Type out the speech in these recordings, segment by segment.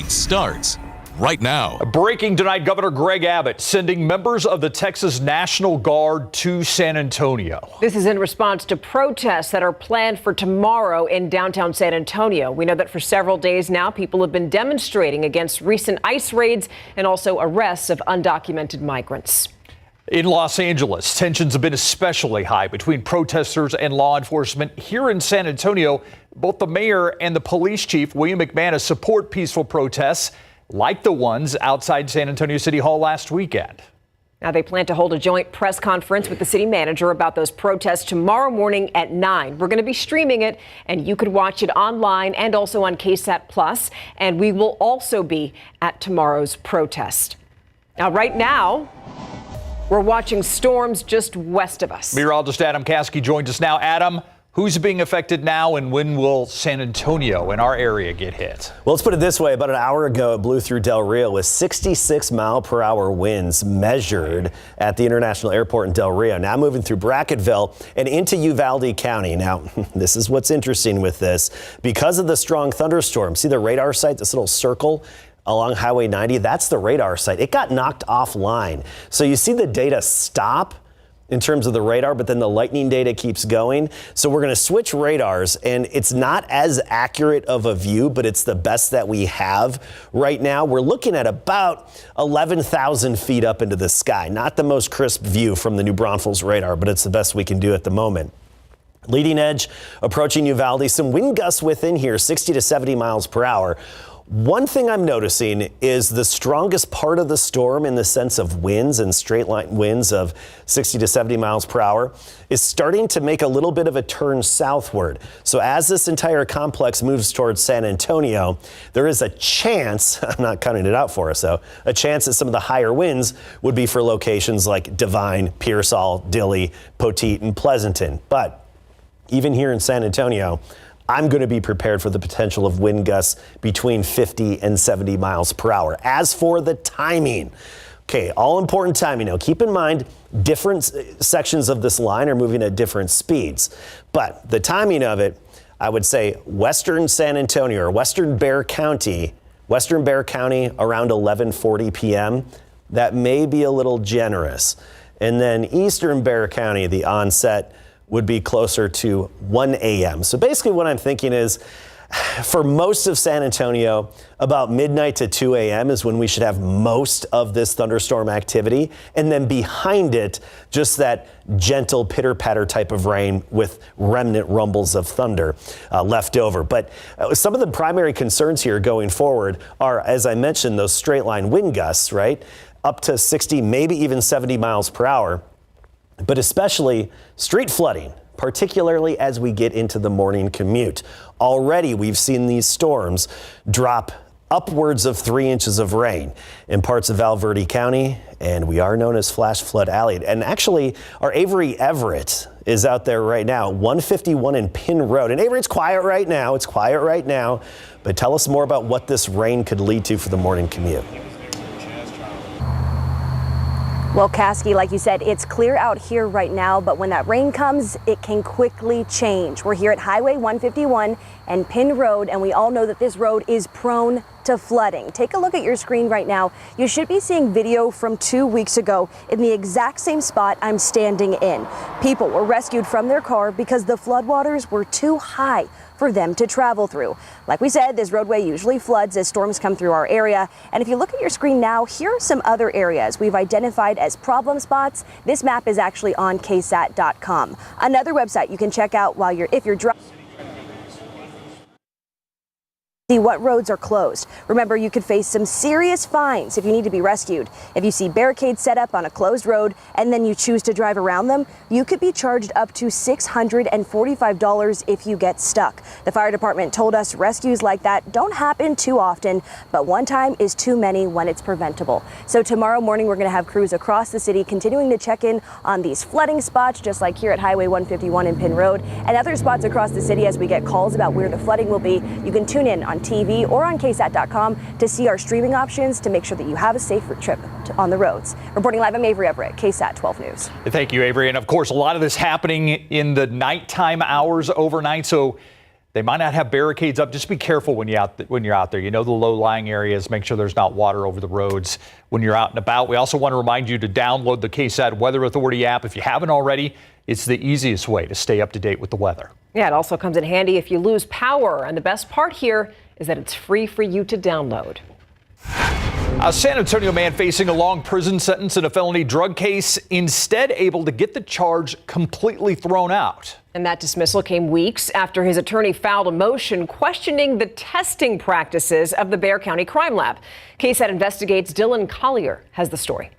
Nightbeat starts right now. Breaking tonight, Governor Greg Abbott sending members of the Texas National Guard to San Antonio. This is in response to protests that are planned for tomorrow in downtown San Antonio. We know that for several days now, people have been demonstrating against recent ICE raids and also arrests of undocumented migrants. In Los Angeles, tensions have been especially high between protesters and law enforcement. Here in San Antonio, both the mayor and the police chief, William McManus, support peaceful protests like the ones outside San Antonio City Hall last weekend. Now they plan to hold a joint press conference with the city manager about those protests tomorrow morning at 9. We're going to be streaming it, and you could watch it online and also on KSAT Plus. And we will also be at tomorrow's protest. Now, right now, we're watching storms just west of us. Meteorologist Adam Caskey joins us now. Adam, who's being affected now, and when will San Antonio in our area get hit? Well, let's put it this way. About an hour ago, it blew through Del Rio with 66-mile-per-hour winds measured at the International Airport in Del Rio. Now moving through Brackettville and into Uvalde County. Now, this is what's interesting with this. Because of the strong thunderstorm, see the radar site, this little circle along Highway 90? That's the radar site. It got knocked offline. So you see the data stop in terms of the radar, but then the lightning data keeps going. So we're going to switch radars, and it's not as accurate of a view, but it's the best that we have right now. We're looking at about 11,000 feet up into the sky. Not the most crisp view from the New Braunfels radar, but it's the best we can do at the moment. Leading edge approaching Uvalde. Some wind gusts within here, 60 to 70 miles per hour. One thing I'm noticing is the strongest part of the storm in the sense of winds and straight line winds of 60 to 70 miles per hour is starting to make a little bit of a turn southward. So as this entire complex moves towards San Antonio, there is a chance, I'm not counting it out for us though, a chance that some of the higher winds would be for locations like Devine, Pearsall, Dilley, Poteet, and Pleasanton. But even here in San Antonio, I'm going to be prepared for the potential of wind gusts between 50 and 70 miles per hour. As for the timing, okay, all important timing. Now, keep in mind, different sections of this line are moving at different speeds. But the timing of it, I would say western San Antonio or western Bexar County around 11:40 p.m., that may be a little generous. And then eastern Bexar County, the onset would be closer to 1 a.m. So basically what I'm thinking is for most of San Antonio, about midnight to 2 a.m. is when we should have most of this thunderstorm activity. And then behind it, just that gentle pitter-patter type of rain with remnant rumbles of thunder left over. But some of the primary concerns here going forward are, as I mentioned, those straight line wind gusts, right? Up to 60, maybe even 70 miles per hour. But especially street flooding, particularly as we get into the morning commute. Already we've seen these storms drop upwards of 3 inches of rain in parts of Val Verde County, and we are known as Flash Flood Alley. And actually, our Avery Everett is out there right now, 151 in Penn Road. And Avery, it's quiet right now, but tell us more about what this rain could lead to for the morning commute. Well, Caskey, like you said, it's clear out here right now, but when that rain comes, it can quickly change. We're here at Highway 151 and Penn Road, and we all know that this road is prone to flooding. Take a look at your screen right now. You should be seeing video from 2 weeks ago in the exact same spot I'm standing in. People were rescued from their car because the floodwaters were too high for them to travel through. Like we said, this roadway usually floods as storms come through our area. And if you look at your screen now, here are some other areas we've identified as problem spots. This map is actually on KSAT.com. Another website you can check out if you're driving. See what roads are closed. Remember, you could face some serious fines if you need to be rescued. If you see barricades set up on a closed road and then you choose to drive around them, you could be charged up to $645 if you get stuck. The fire department told us rescues like that don't happen too often, but one time is too many when it's preventable. So tomorrow morning, we're going to have crews across the city continuing to check in on these flooding spots, just like here at Highway 151 in Penn Road, and other spots across the city as we get calls about where the flooding will be. You can tune in on TV or on KSAT.com to see our streaming options to make sure that you have a safe trip on the roads. Reporting live, I'm Avery Everett, KSAT 12 News. Thank you, Avery. And of course, a lot of this happening in the nighttime hours overnight. So They might not have barricades up. Just be careful when you're out there. You know, the low-lying areas. Make sure there's not water over the roads when you're out and about. We also want to remind you to download the KSAT Weather Authority app. If you haven't already, it's the easiest way to stay up to date with the weather. Yeah, it also comes in handy if you lose power. And the best part here is that it's free for you to download. A San Antonio man facing a long prison sentence in a felony drug case, instead able to get the charge completely thrown out. And that dismissal came weeks after his attorney filed a motion questioning the testing practices of the Bexar County Crime Lab. KSAT Investigates Dylan Collier has the story.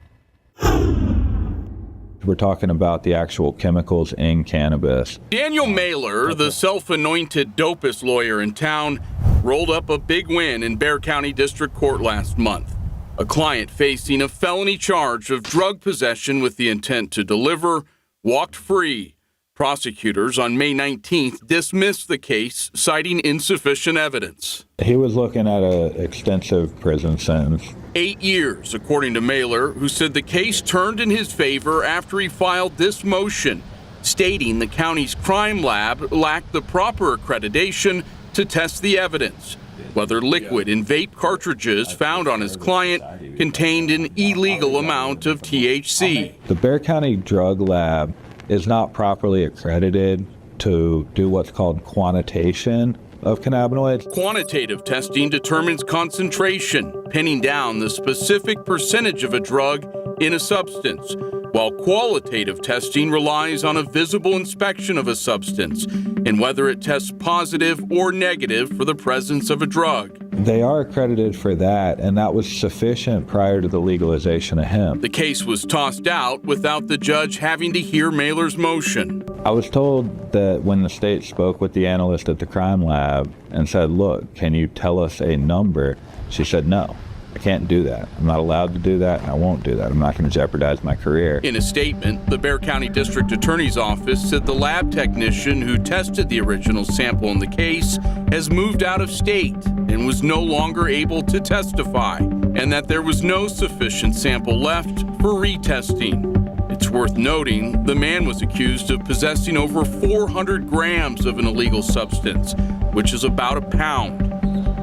We're talking about the actual chemicals in cannabis. Daniel Mailer, the self-anointed dopest lawyer in town, rolled up a big win in Bexar County District Court last month. A client facing a felony charge of drug possession with the intent to deliver walked free. Prosecutors on May 19th dismissed the case, citing insufficient evidence. He was looking at an extensive prison sentence. 8 years, according to Mailer, who said the case turned in his favor after he filed this motion, stating the county's crime lab lacked the proper accreditation to test the evidence, whether liquid in vape cartridges found on his client contained an illegal amount of THC. The Bexar County Drug Lab is not properly accredited to do what's called quantitation of cannabinoids. Quantitative testing determines concentration, pinning down the specific percentage of a drug in a substance, while qualitative testing relies on a visible inspection of a substance and whether it tests positive or negative for the presence of a drug. They are accredited for that, and that was sufficient prior to the legalization of hemp. The case was tossed out without the judge having to hear Mailer's motion. I was told that when the state spoke with the analyst at the crime lab and said, look, can you tell us a number? She said, no, I can't do that. I'm not allowed to do that, and I won't do that. I'm not going to jeopardize my career. In a statement, the Bexar County District Attorney's Office said the lab technician who tested the original sample in the case has moved out of state and was no longer able to testify, and that there was no sufficient sample left for retesting. It's worth noting the man was accused of possessing over 400 grams of an illegal substance, which is about a pound.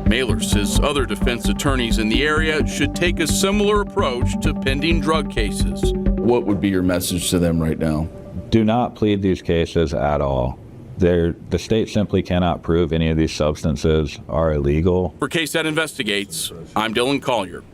Mailer says other defense attorneys in the area should take a similar approach to pending drug cases. What would be your message to them right now? Do not plead these cases at all. The state simply cannot prove any of these substances are illegal. For KSAT Investigates, I'm Dylan Collier.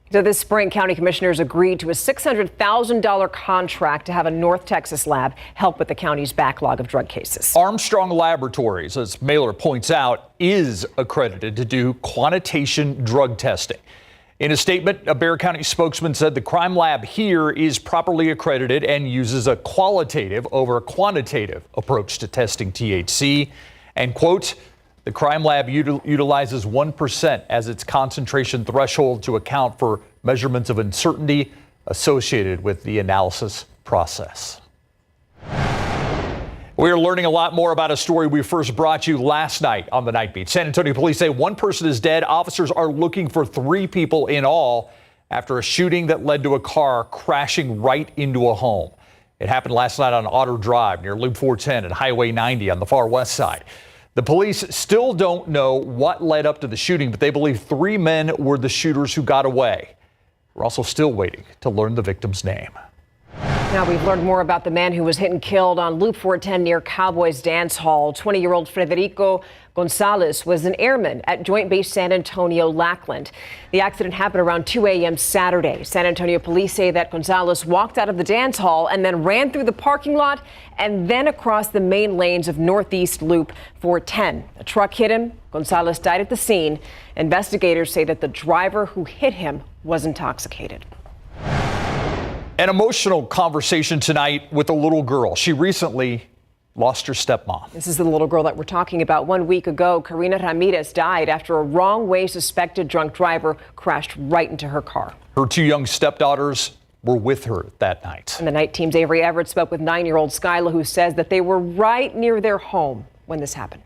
So this spring, county commissioners agreed to a $600,000 contract to have a North Texas lab help with the county's backlog of drug cases. Armstrong Laboratories, as Mailer points out, is accredited to do quantitation drug testing. In a statement, a Bexar County spokesman said the crime lab here is properly accredited and uses a qualitative over a quantitative approach to testing THC. And, quote, the crime lab utilizes 1% as its concentration threshold to account for measurements of uncertainty associated with the analysis process. We are learning a lot more about a story we first brought you last night on the Nightbeat. San Antonio police say one person is dead. Officers are looking for 3 people in all after a shooting that led to a car crashing right into a home. It happened last night on Otter Drive near Loop 410 and Highway 90 on the far west side. The police still don't know what led up to the shooting, but they believe 3 men were the shooters who got away. We're also still waiting to learn the victim's name. Now we've learned more about the man who was hit and killed on Loop 410 near Cowboys Dance Hall. 20-year-old Federico Gonzalez was an airman at Joint Base San Antonio, Lackland. The accident happened around 2 a.m. Saturday. San Antonio police say that Gonzalez walked out of the dance hall and then ran through the parking lot and then across the main lanes of Northeast Loop 410. A truck hit him. Gonzalez died at the scene. Investigators say that the driver who hit him was intoxicated. An emotional conversation tonight with a little girl. She recently lost her stepmom. This is the little girl that we're talking about. 1 week ago, Karina Ramirez died after a wrong way suspected drunk driver crashed right into her car. Her 2 young stepdaughters were with her that night. And the night team's Avery Everett spoke with 9-year-old Skyla, who says that they were right near their home when this happened.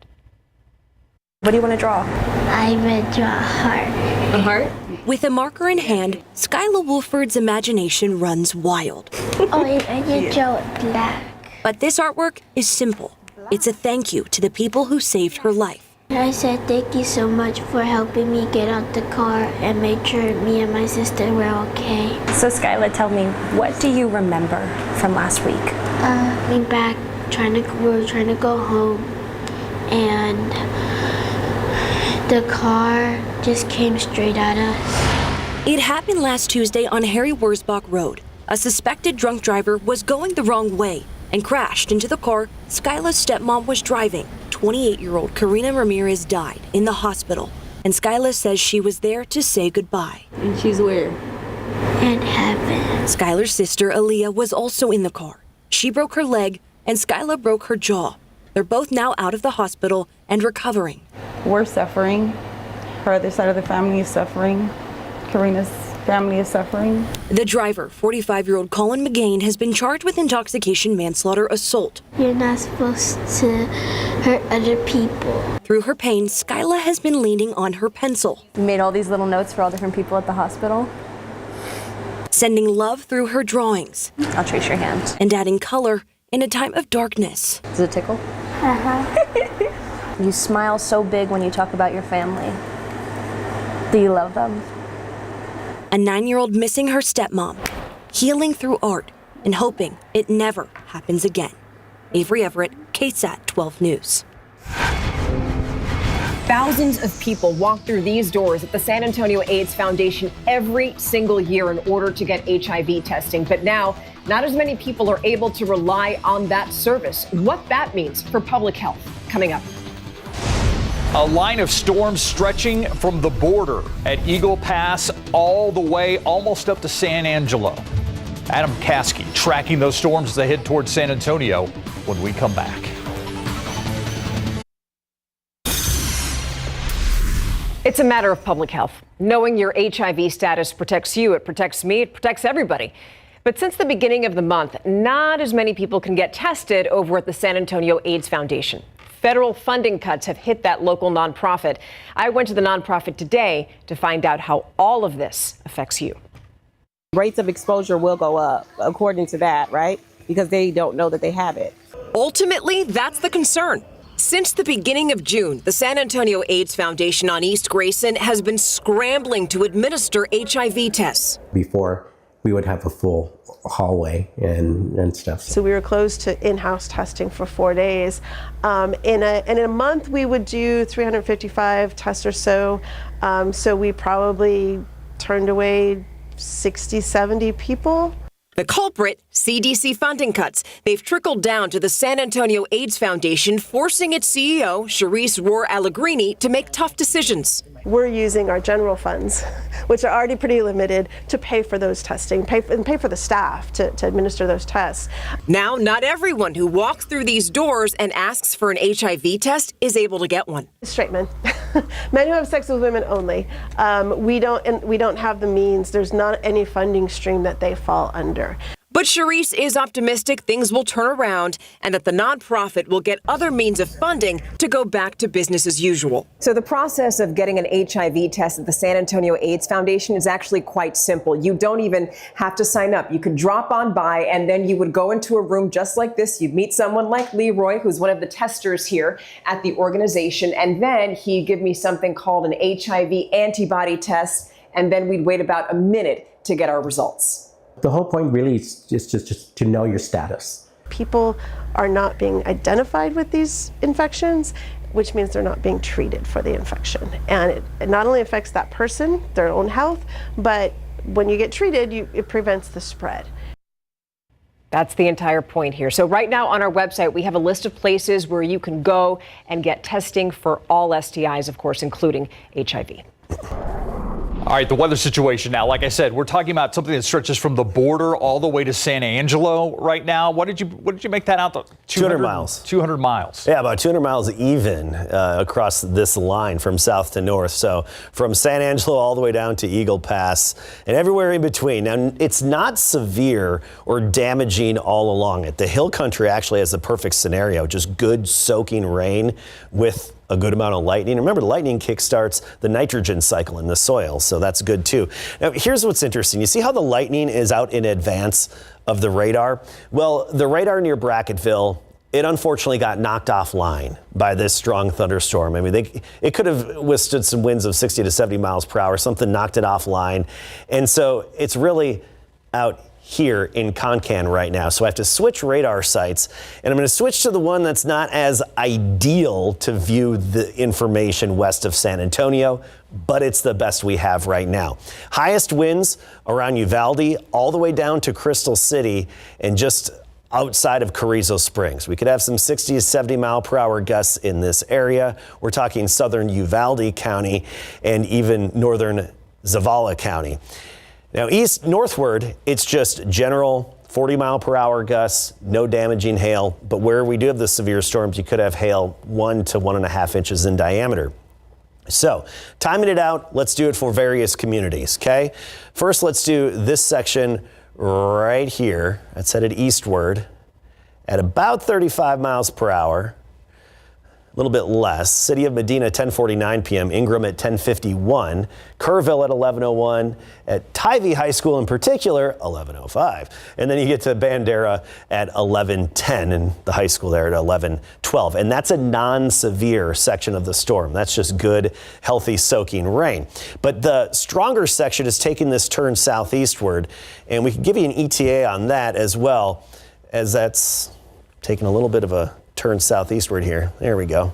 What do you want to draw? I would draw a heart. A heart? With a marker in hand, Skyla Wolford's imagination runs wild. Oh, and I did draw it black. But this artwork is simple. It's a thank you to the people who saved her life. I said thank you so much for helping me get out the car and make sure me and my sister were okay. So Skyla, tell me, what do you remember from last week? Being back, we were trying to go home, and the car just came straight at us. It happened last Tuesday on Harry Wurzbach Road. A suspected drunk driver was going the wrong way and crashed into the car Skyla's stepmom was driving. 28-year-old Karina Ramirez died in the hospital, and Skyla says she was there to say goodbye. And she's where? In heaven. Skylar's sister, Aaliyah, was also in the car. She broke her leg, and Skyla broke her jaw. They're both now out of the hospital and recovering. We're suffering. Her other side of the family is suffering. Karina's family is suffering. The driver, 45-year-old Colin McGain, has been charged with intoxication, manslaughter, assault. You're not supposed to hurt other people. Through her pain, Skyla has been leaning on her pencil. You made all these little notes for all different people at the hospital. Sending love through her drawings. I'll trace your hand. And adding color in a time of darkness. Does it tickle? You smile so big when you talk about your family. Do you love them? A 9-year-old missing her stepmom, healing through art and hoping it never happens again. Avery Everett, KSAT 12 News. Thousands of people walk through these doors at the San Antonio AIDS Foundation every single year in order to get HIV testing. But now, not as many people are able to rely on that service. What that means for public health, coming up. A line of storms stretching from the border at Eagle Pass all the way almost up to San Angelo. Adam Caskey tracking those storms as they head towards San Antonio when we come back. It's a matter of public health. Knowing your HIV status protects you, it protects me, it protects everybody. But since the beginning of the month, not as many people can get tested over at the San Antonio AIDS Foundation. Federal funding cuts have hit that local nonprofit. I went to the nonprofit today to find out how all of this affects you. Rates of exposure will go up according to that, right? Because they don't know that they have it. Ultimately, that's the concern. Since the beginning of June, the San Antonio AIDS Foundation on East Grayson has been scrambling to administer HIV tests. Before, we would have a full hallway and stuff. So we were closed to in-house testing for 4 days. In a month, we would do 355 tests or so. So we probably turned away 60, 70 people. The culprit, CDC funding cuts. They've trickled down to the San Antonio AIDS Foundation, forcing its CEO, Charisse Rohr-Allegrini, to make tough decisions. We're using our general funds, which are already pretty limited, to pay for those testing, pay for the staff to administer those tests. Now, not everyone who walks through these doors and asks for an HIV test is able to get one. Straight men. Men who have sex with women only. We don't have the means. There's not any funding stream that they fall under. But Charisse is optimistic things will turn around and that the nonprofit will get other means of funding to go back to business as usual. So the process of getting an HIV test at the San Antonio AIDS Foundation is actually quite simple. You don't even have to sign up. You could drop on by and then you would go into a room just like this. You'd meet someone like Leroy, who's one of the testers here at the organization. And then he'd give me something called an HIV antibody test. And then we'd wait about a minute to get our results. The whole point really is just to know your status. People are not being identified with these infections, which means they're not being treated for the infection. And it not only affects that person, their own health, but when you get treated, it prevents the spread. That's the entire point here. So right now on our website, we have a list of places where you can go and get testing for all STIs, of course, including HIV. All right, the weather situation now. Like I said, we're talking about something that stretches from the border all the way to San Angelo right now. What did you make that out to? 200 miles. 200 miles. Yeah, about 200 miles even across this line from south to north. So from San Angelo all the way down to Eagle Pass and everywhere in between. Now, it's not severe or damaging all along it. The hill country actually has the perfect scenario, just good soaking rain with a good amount of lightning. Remember, lightning kickstarts the nitrogen cycle in the soil, so that's good too. Now, here's what's interesting. You see how the lightning is out in advance of the radar? Well, the radar near Brackettville it unfortunately got knocked offline by this strong thunderstorm. I mean, it could have withstood some winds of 60 to 70 miles per hour. Something knocked it offline. And so it's really out here in Concan right now. So I have to switch radar sites, and I'm going to switch to the one that's not as ideal to view the information west of San Antonio, but it's the best we have right now. Highest winds around Uvalde all the way down to Crystal City and just outside of Carrizo Springs. We could have some 60 to 70 mile per hour gusts in this area. We're talking southern Uvalde County and even northern Zavala County. Now northward, it's just general 40 mile per hour gusts, no damaging hail, but where we do have the severe storms, you could have hail 1 to 1.5 inches in diameter. So, timing it out, let's do it for various communities, okay? First, let's do this section right here. That's headed eastward at about 35 miles per hour. A little bit less. City of Medina, 10:49 p.m. Ingram at 10:51. Kerrville at 11:01. At Tivy High School in particular, 11:05. And then you get to Bandera at 11:10 and the high school there at 11:12. And that's a non-severe section of the storm. That's just good, healthy, soaking rain. But the stronger section is taking this turn southeastward. And we can give you an ETA on that as well, as that's taking a little bit of a turn southeastward here. There we go.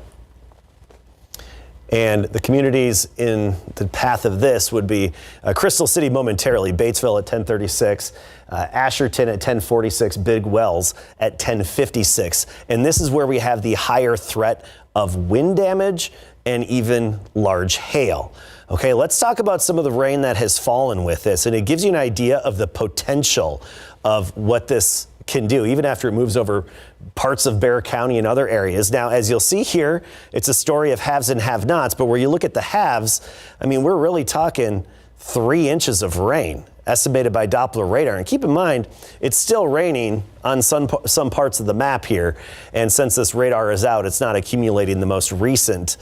And the communities in the path of this would be Crystal City momentarily, Batesville at 10:36, Asherton at 10:46, Big Wells at 10:56. And this is where we have the higher threat of wind damage and even large hail. Okay, let's talk about some of the rain that has fallen with this. And it gives you an idea of the potential of what this can do, even after it moves over parts of Bexar County and other areas. Now, as you'll see here, it's a story of haves and have-nots, but where you look at the haves, I mean, we're really talking 3 inches of rain estimated by Doppler radar. And keep in mind, it's still raining on some parts of the map here. And since this radar is out, it's not accumulating the most recent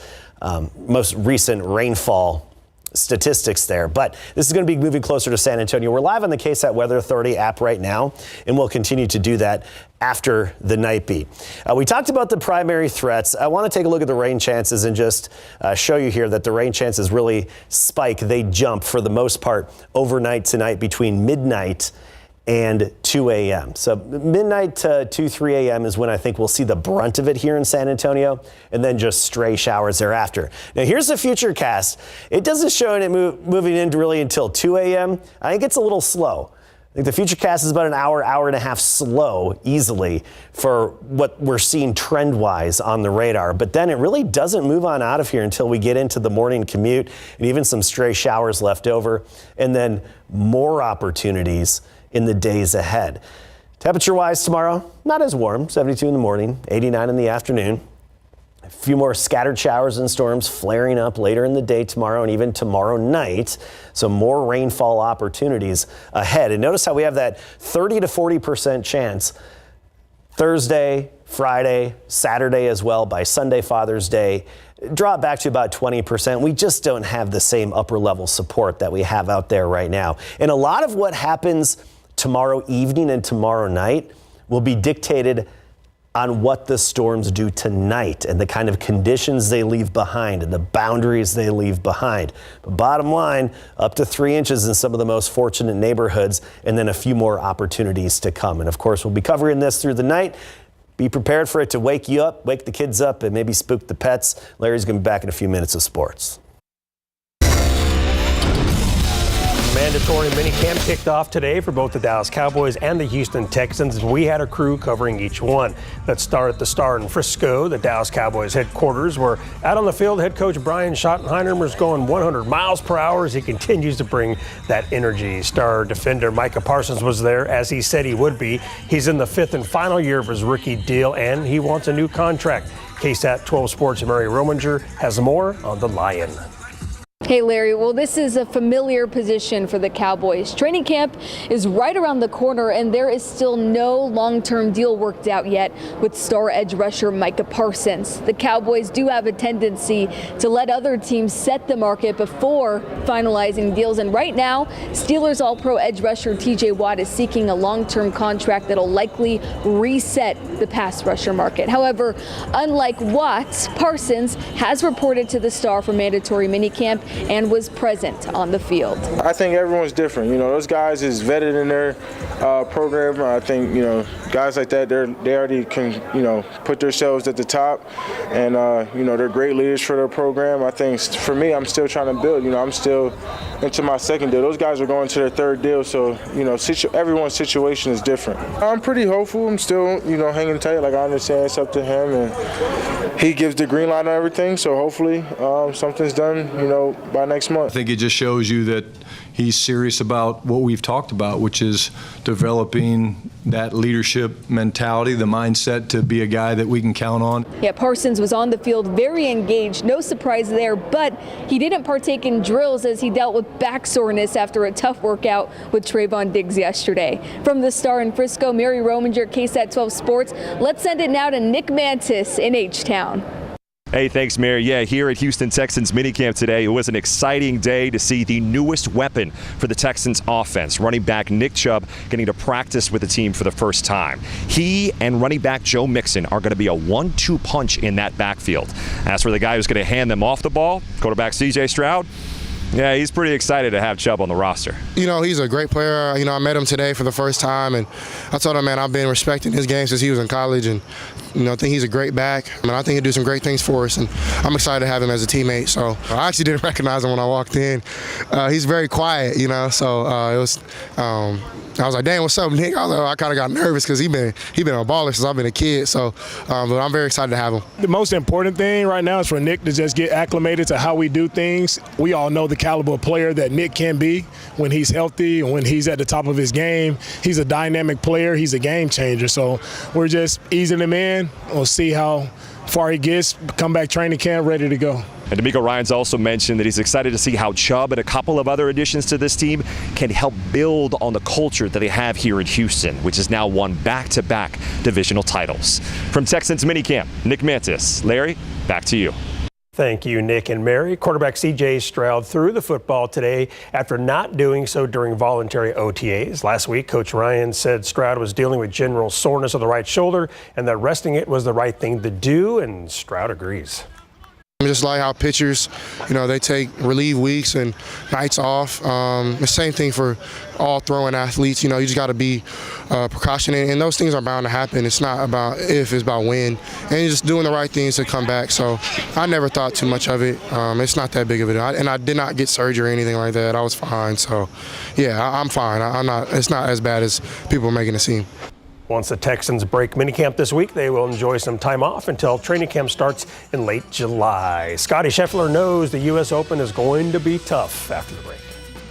rainfall statistics there. But this is going to be moving closer to San Antonio. We're live on the KSAT Weather Authority app right now, and we'll continue to do that after the night beat. We talked about the primary threats. I want to take a look at the rain chances and just show you here that the rain chances really spike. They jump for the most part overnight tonight between midnight and 2 a.m. So midnight to 3 a.m. is when I think we'll see the brunt of it here in San Antonio, and then just stray showers thereafter. Now here's the future cast. It doesn't show it moving in really until 2 a.m. I think it's a little slow. I think the future cast is about an hour and a half slow easily for what we're seeing trend-wise on the radar. But then it really doesn't move on out of here until we get into the morning commute and even some stray showers left over, and then more opportunities in the days ahead. Temperature-wise tomorrow, not as warm, 72 in the morning, 89 in the afternoon. A few more scattered showers and storms flaring up later in the day tomorrow and even tomorrow night. So more rainfall opportunities ahead. And notice how we have that 30 to 40% chance Thursday, Friday, Saturday as well. By Sunday, Father's Day, drop back to about 20%. We just don't have the same upper level support that we have out there right now. And a lot of what happens tomorrow evening and tomorrow night will be dictated on what the storms do tonight and the kind of conditions they leave behind and the boundaries they leave behind. But bottom line, up to 3 inches in some of the most fortunate neighborhoods, and then a few more opportunities to come. And of course, we'll be covering this through the night. Be prepared for it to wake you up, wake the kids up, and maybe spook the pets. Larry's going to be back in a few minutes of sports. Mandatory minicamp kicked off today for both the Dallas Cowboys and the Houston Texans, and we had a crew covering each one. Let's start at the Star in Frisco, the Dallas Cowboys headquarters, where out on the field, head coach Brian Schottenheimer is going 100 miles per hour as he continues to bring that energy. Star defender Micah Parsons was there, as he said he would be. He's in the 5th and final year of his rookie deal, and he wants a new contract. KSAT 12 Sports' Mary Rominger has more on the Lion. Hey Larry, well this is a familiar position for the Cowboys. Training camp is right around the corner and there is still no long-term deal worked out yet with star edge rusher Micah Parsons. The Cowboys do have a tendency to let other teams set the market before finalizing deals, and right now Steelers All-Pro edge rusher TJ Watt is seeking a long-term contract that'll likely reset the pass rusher market. However, unlike Watt, Parsons has reported to the Star for mandatory minicamp and was present on the field. I think everyone's different. You know, those guys is vetted in their program. I think, you know, guys like that, they already can, you know, put themselves at the top, and you know, they're great leaders for their program. I think for me, I'm still trying to build. You know, I'm still into my second deal. Those guys are going to their third deal, so you know, everyone's situation is different. I'm pretty hopeful. I'm still, you know, hanging tight. Like, I understand it's up to him, and he gives the green light on everything. So hopefully, something's done, you know, by next month. I think it just shows you that he's serious about what we've talked about, which is developing that leadership mentality, the mindset to be a guy that we can count on. Yeah, Parsons was on the field very engaged, no surprise there, but he didn't partake in drills as he dealt with back soreness after a tough workout with Trayvon Diggs yesterday. From the Star in Frisco, Mary Rominger, KSAT 12 Sports. Let's send it now to Nick Mantis in H-Town. Hey, thanks, Mary. Yeah, here at Houston Texans minicamp today, it was an exciting day to see the newest weapon for the Texans offense, running back Nick Chubb, getting to practice with the team for the first time. He and running back Joe Mixon are going to be a 1-2 punch in that backfield. As for the guy who's going to hand them off the ball, quarterback C.J. Stroud, yeah, he's pretty excited to have Chubb on the roster. You know, he's a great player. You know, I met him today for the first time, and I told him, man, I've been respecting his game since he was in college, and, you know, I think he's a great back. I mean, I think he'll do some great things for us, and I'm excited to have him as a teammate. So I actually didn't recognize him when I walked in. He's very quiet, you know, so it was I was like, dang, what's up, Nick? I kind of got nervous because he been a baller since I've been a kid. So, but I'm very excited to have him. The most important thing right now is for Nick to just get acclimated to how we do things. We all know the caliber of player that Nick can be when he's healthy and when he's at the top of his game. He's a dynamic player. He's a game changer. So we're just easing him in. We'll see how far he gets, come back training camp, ready to go. And DeMeco Ryans also mentioned that he's excited to see how Chubb and a couple of other additions to this team can help build on the culture that they have here in Houston, which has now won back-to-back divisional titles. From Texans minicamp, Nick Mantis. Larry, back to you. Thank you, Nick and Mary. Quarterback C.J. Stroud threw the football today after not doing so during voluntary OTAs. Last week, Coach Ryan said Stroud was dealing with general soreness of the right shoulder and that resting it was the right thing to do, and Stroud agrees. Just like how pitchers, you know, they take relief weeks and nights off. The same thing for all throwing athletes. You know, you just got to be precautionary, and those things are bound to happen. It's not about if, it's about when, and you're just doing the right things to come back. So I never thought too much of it. It's not that big of a deal, and I did not get surgery or anything like that. I was fine. So yeah, I'm fine. I'm not. It's not as bad as people are making it seem. Once the Texans break minicamp this week, they will enjoy some time off until training camp starts in late July. Scotty Scheffler knows the U.S. Open is going to be tough after the break.